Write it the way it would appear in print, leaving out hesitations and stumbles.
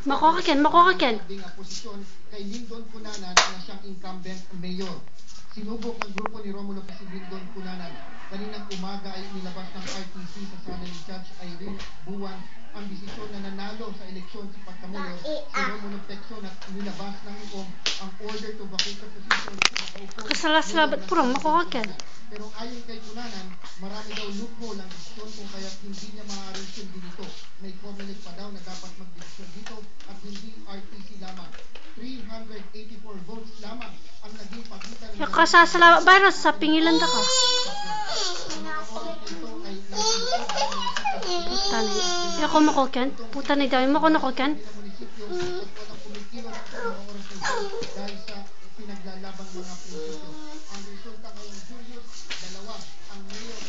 Makokaken. Posisyon kay Lyndon Cunanan na siyang incumbent mayor. Sinubok ng grupo ni Romulo si Lyndon Cunanan. Kaninang umaga ay nilabas ng RTC sa sala ni Judge Irene Buwan ang desisyon na nanalo sa eleksyon sa pagkamayor si Romulo Pecson at nilabas ng ICOM ang order to vacate the position sa nakaupo. Kasalaslabat purang makokaken. Pero ayon kay Cunanan, marami daw loophole ang desisyon kung kaya hindi niya maaaring sundin ito. May formalin pa daw na dapat magdesisyon dito at hindi RTC lamang. 384 votes lamang ang naging pagitan ng Kasasalabat virus sa pingilan da ka. Ako makoken. Puta na dami mo ko nakoken. dahil sa pinaglalabang mga prinsipyo. Ang resulta ngayong Julius, 2 ang mayor